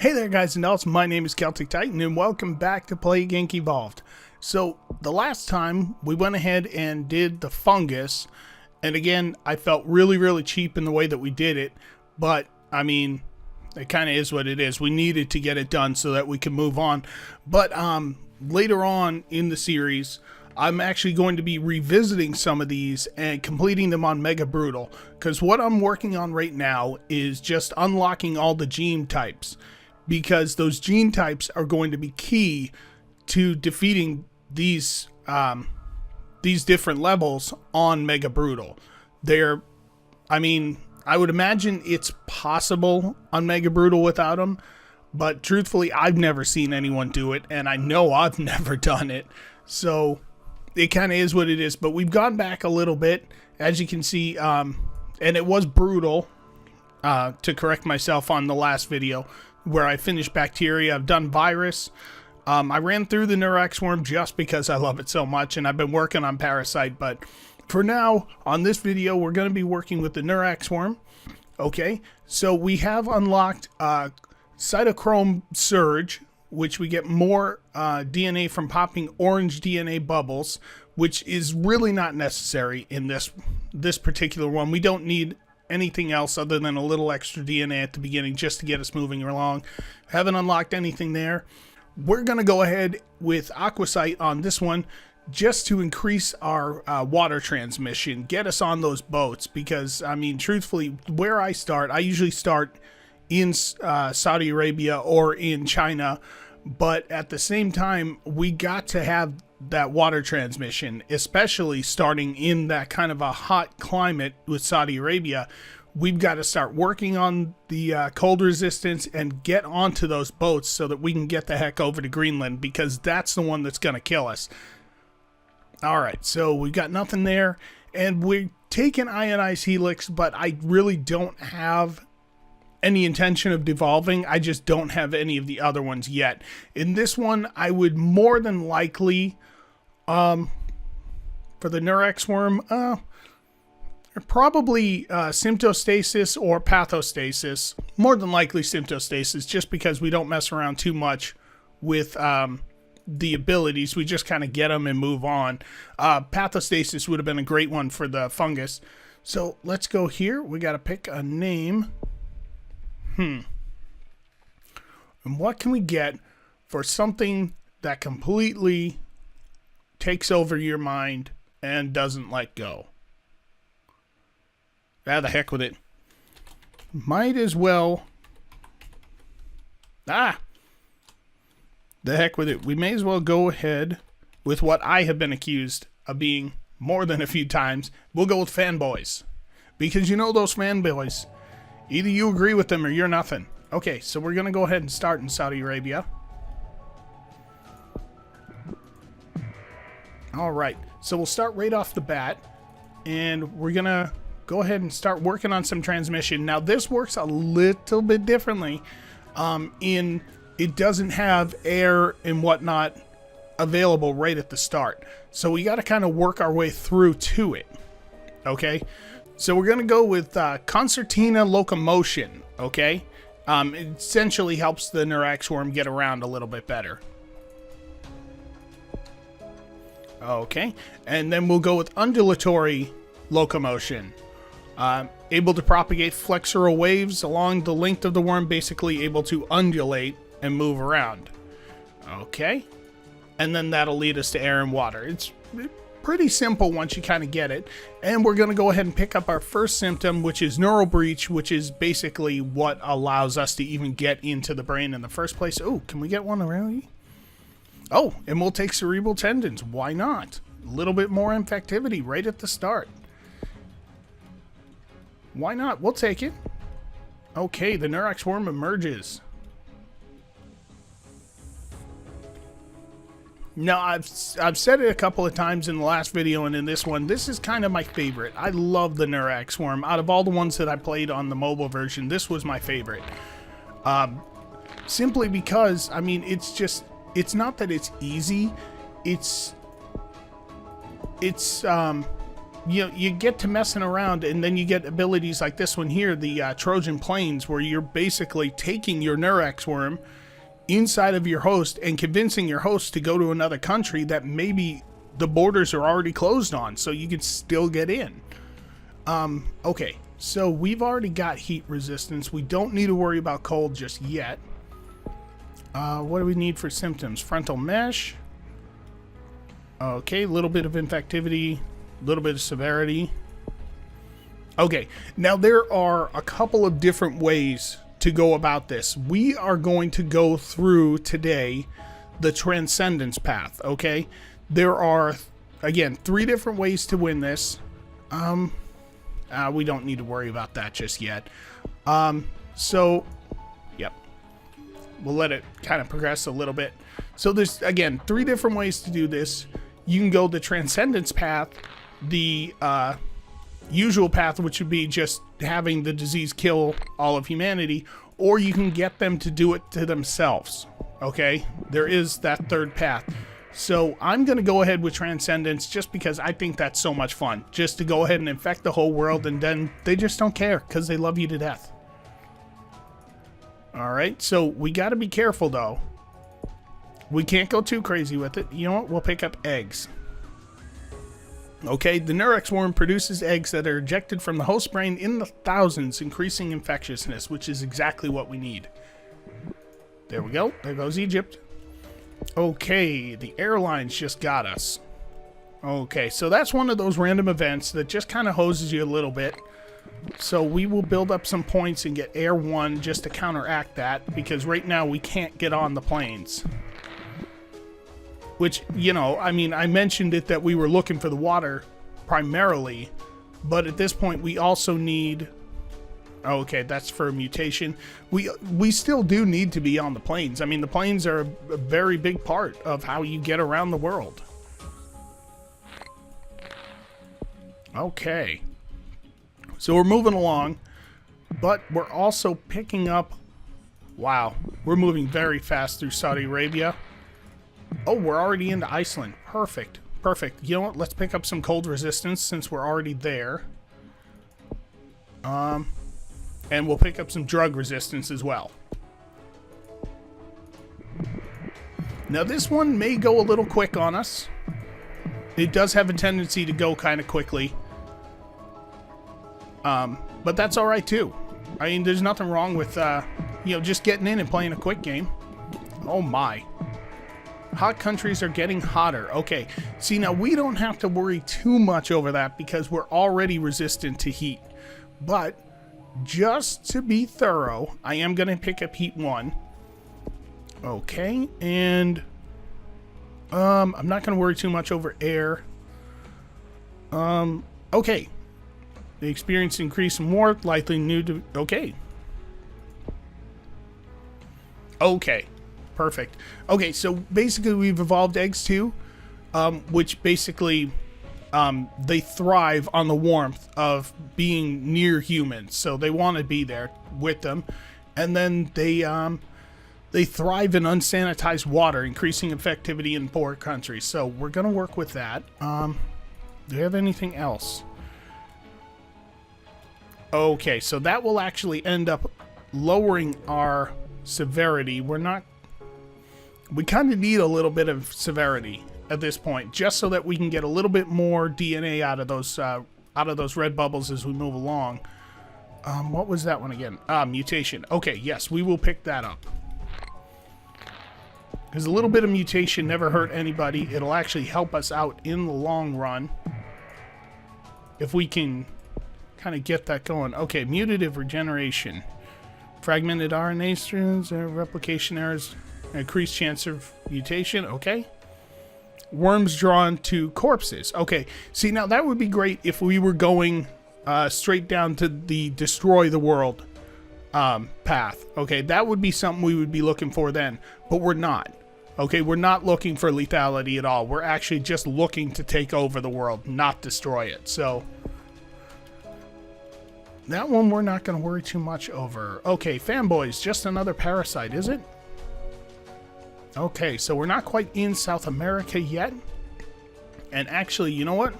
Hey there guys and dolls, my name is Celtic Titan and welcome back to Play Gank Evolved. So the last time we went ahead and did the fungus, and again I felt really cheap in the way that we did it, but I mean it kind of is what it is. We needed to get it done so that we can move on. But later on in the series I'm actually going to be revisiting some of these and completing them on Mega Brutal, because what I'm working on right now is just unlocking all the gene types, because those gene types are going to be key to defeating these different levels on Mega Brutal. I mean, I would imagine it's possible on Mega Brutal without them, but truthfully I've never seen anyone do it, and I know I've never done it, so it kind of is what it is. But we've gone back a little bit, as you can see, and it was brutal, to correct myself on the last video, where I finished bacteria. I've done virus. I ran through the neurax worm just because I love it so much, and I've been working on parasite, but for now, on this video, we're going to be working with the neurax worm. Okay, so we have unlocked cytochrome surge, which we get more DNA from popping orange DNA bubbles, which is really not necessary in this particular one. We don't need anything else other than a little extra DNA at the beginning just to get us moving along. Haven't unlocked anything there. We're going to go ahead with Aquasite on this one just to increase our water transmission, get us on those boats, because I mean truthfully where I usually start in Saudi Arabia or in China, but at the same time we got to have that water transmission, especially starting in that kind of a hot climate with Saudi Arabia. We've got to start working on the cold resistance and get onto those boats so that we can get the heck over to Greenland, because that's the one that's going to kill us. Alright, so we've got nothing there, and we're taking ionized helix, but I really don't have any intention of devolving. I just don't have any of the other ones yet. In this one, I would more than likely, for the neurax worm, probably symptostasis or pathostasis. More than likely symptostasis, just because we don't mess around too much with the abilities. We just kind of get them and move on. Pathostasis would have been a great one for the fungus. So let's go here. We got to pick a name. And what can we get for something that completely takes over your mind and doesn't let go? Ah, the heck with it. Might as well. The heck with it. We may as well go ahead with what I have been accused of being more than a few times. We'll go with Fanboys, because you know those Fanboys. Either you agree with them or you're nothing. Okay, so we're going to go ahead and start in Saudi Arabia. Alright, so we'll start right off the bat, and we're going to go ahead and start working on some transmission. Now this works a little bit differently. It doesn't have air and whatnot available right at the start. So we got to kind of work our way through to it. Okay? So we're going to go with concertina locomotion, okay? It essentially helps the neurax worm get around a little bit better. Okay, and then we'll go with undulatory locomotion. Able to propagate flexural waves along the length of the worm, basically able to undulate and move around. Okay, and then that'll lead us to air and water. It's pretty simple once you kind of get it. And we're going to go ahead and pick up our first symptom, which is neural breach, which is basically what allows us to even get into the brain in the first place. Oh, can we get one already? Oh, and we'll take cerebral tendons. Why not? A little bit more infectivity right at the start. Why not? We'll take it. Okay, the neurax worm emerges. Now, I've said it a couple of times in the last video and in this one. This is kind of my favorite. I love the neurax worm. Out of all the ones that I played on the mobile version, this was my favorite. Simply because, I mean, it's not that it's easy. It's you get to messing around, and then you get abilities like this one here, the Trojan Plains, where you're basically taking your neurax worm inside of your host and convincing your host to go to another country that maybe the borders are already closed on, so you can still get in. Okay, so we've already got heat resistance. We don't need to worry about cold just yet. What do we need for symptoms? Frontal mesh. Okay, a little bit of infectivity, a little bit of severity. Okay, now there are a couple of different ways to go about this. We are going to go through today the transcendence path, okay? There are, again, 3 different ways to win this. We don't need to worry about that just yet. So, yep. We'll let it kind of progress a little bit. So there's, again, 3 different ways to do this. You can go the transcendence path, the usual path, which would be just having the disease kill all of humanity, or you can get them to do it to themselves, okay? There is that 3rd path. So I'm going to go ahead with transcendence just because I think that's so much fun, just to go ahead and infect the whole world, and then they just don't care because they love you to death. All right, so we got to be careful, though. We can't go too crazy with it. You know what? We'll pick up eggs. Okay, the neurax worm produces eggs that are ejected from the host brain in the thousands, increasing infectiousness, which is exactly what we need. There we go. There goes Egypt. Okay, the airlines just got us. Okay, so that's one of those random events that just kind of hoses you a little bit. So we will build up some points and get Air 1 just to counteract that, because right now we can't get on the planes. Which, you know, I mean, I mentioned it that we were looking for the water primarily, but at this point we also need... Okay, that's for a mutation. We still do need to be on the planes. I mean, the planes are a very big part of how you get around the world. Okay. So we're moving along, but we're also picking up... Wow, we're moving very fast through Saudi Arabia. Oh, we're already into Iceland. Perfect. Perfect. You know what? Let's pick up some cold resistance since we're already there. And we'll pick up some drug resistance as well. Now this one may go a little quick on us. It does have a tendency to go kind of quickly. But that's alright too. I mean, there's nothing wrong with, you know, just getting in and playing a quick game. Oh my. Hot countries are getting hotter. Okay, see, now we don't have to worry too much over that because we're already resistant to heat. But just to be thorough, I am going to pick up heat 1. Okay, and I'm not going to worry too much over air. Okay. The experience increase more likely new to... Okay. Okay. Perfect. Okay, so basically we've evolved eggs too, which basically they thrive on the warmth of being near humans, so they want to be there with them, and then they thrive in unsanitized water, increasing effectivity in poor countries. So we're gonna work with that. Do you have anything else? Okay, so that will actually end up lowering our severity. We kind of need a little bit of severity at this point, just so that we can get a little bit more DNA out of those red bubbles as we move along. What was that one again? Mutation. Okay, yes, we will pick that up. Because a little bit of mutation never hurt anybody. It'll actually help us out in the long run if we can kind of get that going. Okay, mutative regeneration. Fragmented RNA strands, replication errors, increased chance of mutation. Okay. Worms drawn to corpses. Okay. See, now that would be great if we were going straight down to the destroy the world path. Okay, that would be something we would be looking for then, but we're not. Okay, we're not looking for lethality at all. We're actually just looking to take over the world, not destroy it. So that one we're not going to worry too much over. Okay, Fanboys, just another parasite, is it? Okay, so we're not quite in South America yet. And actually, you know what?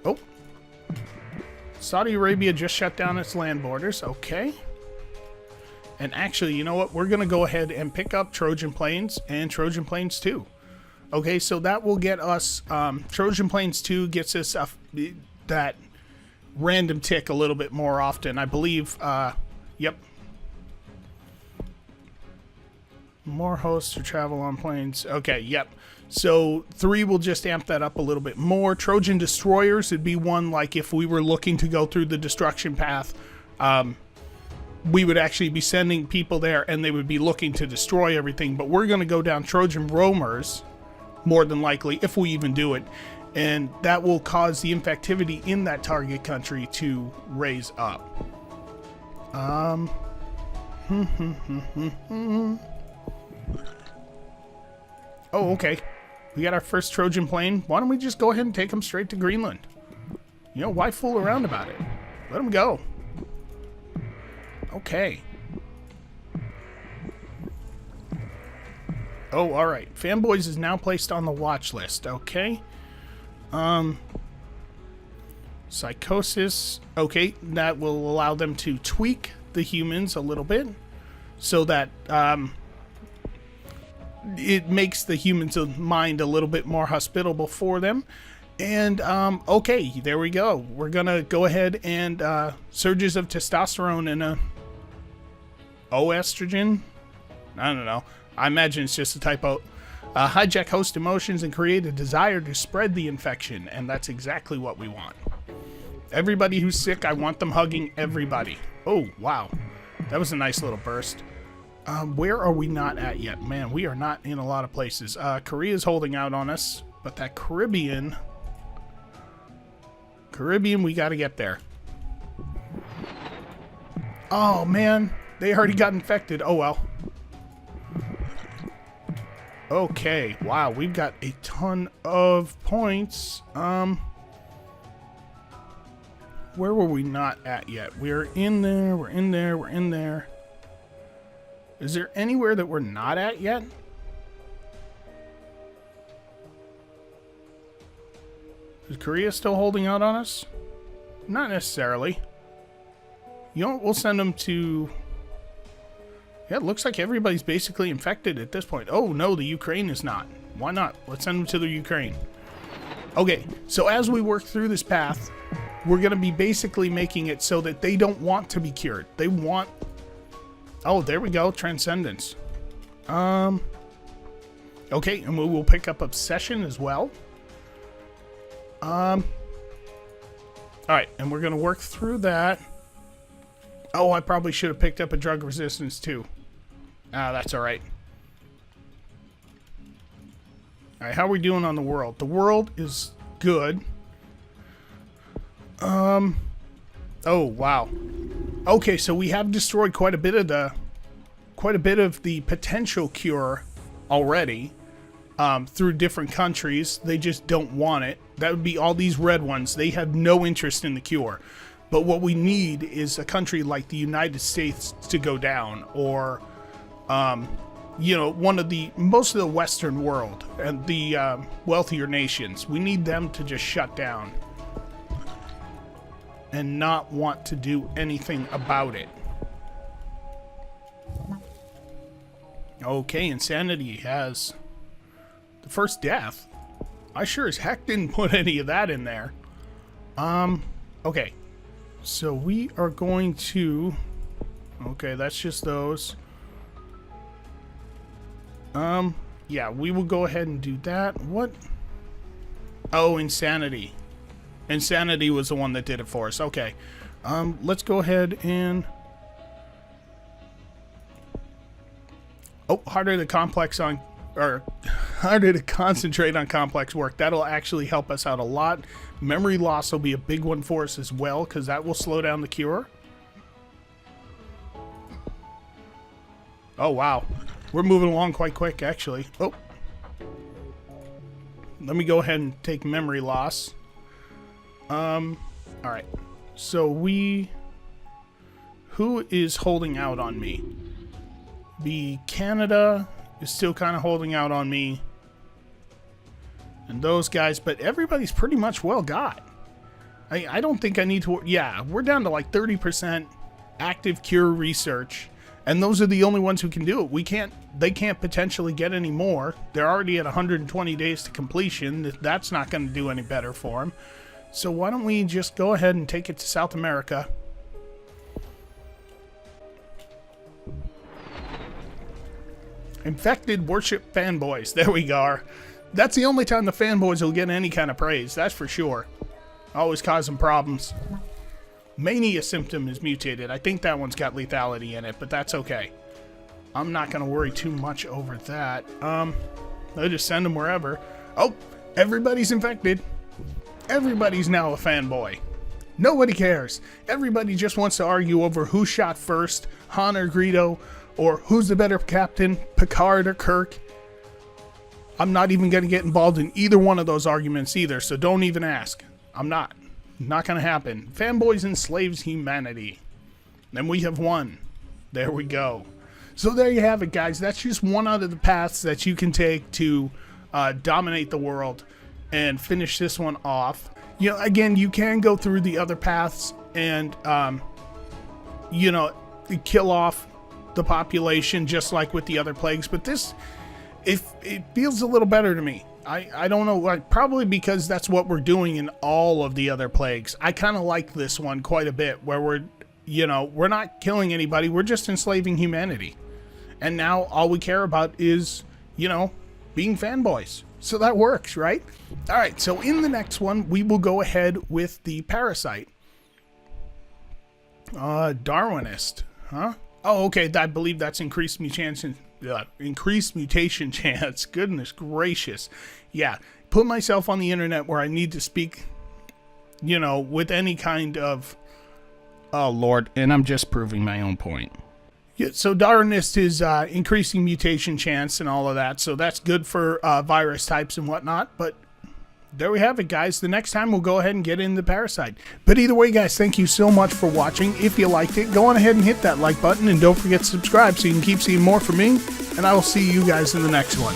Oh, Saudi Arabia just shut down its land borders. Okay. And actually, you know what? We're going to go ahead and pick up Trojan Plains and Trojan Plains 2. Okay, so that will get us... Trojan Plains 2 gets us that random tick a little bit more often. I believe... yep. More hosts to travel on planes. Okay, yep. So 3 will just amp that up a little bit more. Trojan Destroyers would be one, like if we were looking to go through the destruction path, we would actually be sending people there and they would be looking to destroy everything. But we're going to go down Trojan Roamers, more than likely, if we even do it. And that will cause the infectivity in that target country to raise up. Oh, okay. We got our first Trojan plane. Why don't we just go ahead and take them straight to Greenland? You know, why fool around about it? Let them go. Okay. Oh, alright. Fanboys is now placed on the watch list. Okay. Psychosis. Okay, that will allow them to tweak the humans a little bit so that it makes the humans' mind a little bit more hospitable for them. And okay, there we go. We're gonna go ahead and surges of testosterone and estrogen. I don't know. I imagine it's just a typo. Hijack host emotions and create a desire to spread the infection, and that's exactly what we want. Everybody who's sick, I want them hugging everybody. Oh, wow. That was a nice little burst. Where are we not at yet? Man, we are not in a lot of places. Korea's holding out on us, but that Caribbean, we gotta get there. Oh, man. They already got infected. Oh, well. Okay. Wow, we've got a ton of points. Where were we not at yet? We're in there, we're in there, we're in there. Is there anywhere that we're not at yet? Is Korea still holding out on us? Not necessarily. You know what? We'll send them to... Yeah, it looks like everybody's basically infected at this point. Oh, no, the Ukraine is not. Why not? Let's send them to the Ukraine. Okay, so as we work through this path, we're going to be basically making it so that they don't want to be cured. They want... Oh, there we go. Transcendence. Okay, and we will pick up Obsession as well. Alright, and we're going to work through that. Oh, I probably should have picked up a drug resistance too. That's alright. Alright, how are we doing on the world? The world is good. Oh, wow. Okay, so we have destroyed quite a bit of the potential cure already through different countries. They just don't want it. That would be all these red ones. They have no interest in the cure. But what we need is a country like the United States to go down, or you know, most of the Western world and the wealthier nations. We need them to just shut down and not want to do anything about it. Okay, Insanity has the first death. I sure as heck didn't put any of that in there. Okay. So we are going to... Okay, that's just those. Yeah, we will go ahead and do that. What? Oh, Insanity. Insanity was the one that did it for us. Okay. Let's go ahead and... Oh, harder to concentrate on complex work. That'll actually help us out a lot. Memory loss will be a big one for us as well, because that will slow down the cure. Oh, wow. We're moving along quite quick, actually. Oh. Let me go ahead and take memory loss. Alright. So who is holding out on me? Canada is still kind of holding out on me. And those guys, but everybody's pretty much well got. I don't think I need to... Yeah, we're down to like 30% active cure research. And those are the only ones who can do it. They can't potentially get any more. They're already at 120 days to completion. That's not going to do any better for them. So why don't we just go ahead and take it to South America. Infected worship fanboys. There we go. That's the only time the fanboys will get any kind of praise. That's for sure. Always causing problems. Mania symptom is mutated. I think that one's got lethality in it, but that's okay. I'm not going to worry too much over that. They'll just send them wherever. Oh, everybody's infected. Everybody's now a fanboy. Nobody cares. Everybody just wants to argue over who shot first, Han or Greedo, or who's the better captain, Picard or Kirk. I'm not even going to get involved in either one of those arguments either, so don't even ask. I'm not. Not going to happen. Fanboys enslaves humanity. And we have won. There we go. So there you have it, guys. That's just one out of the paths that you can take to dominate the world and finish this one off. You know, again, you can go through the other paths and, you know, kill off the population just like with the other plagues. But this, it feels a little better to me. I don't know, like, probably because that's what we're doing in all of the other plagues. I kind of like this one quite a bit, where we're not killing anybody, we're just enslaving humanity. And now all we care about is, you know, being fanboys. So that works, right? All right, so in the next one, we will go ahead with the parasite. Darwinist, huh? Oh, okay, I believe that's increased mutation chance. Goodness gracious. Yeah, put myself on the internet where I need to speak, you know, with any kind of... Oh, Lord, and I'm just proving my own point. Yeah, so Darwinist is increasing mutation chance and all of that, so that's good for virus types and whatnot, but there we have it, guys. The next time we'll go ahead and get in the parasite. But either way, guys, thank you so much for watching. If you liked it, go on ahead and hit that like button, and don't forget to subscribe so you can keep seeing more from me, and I will see you guys in the next one.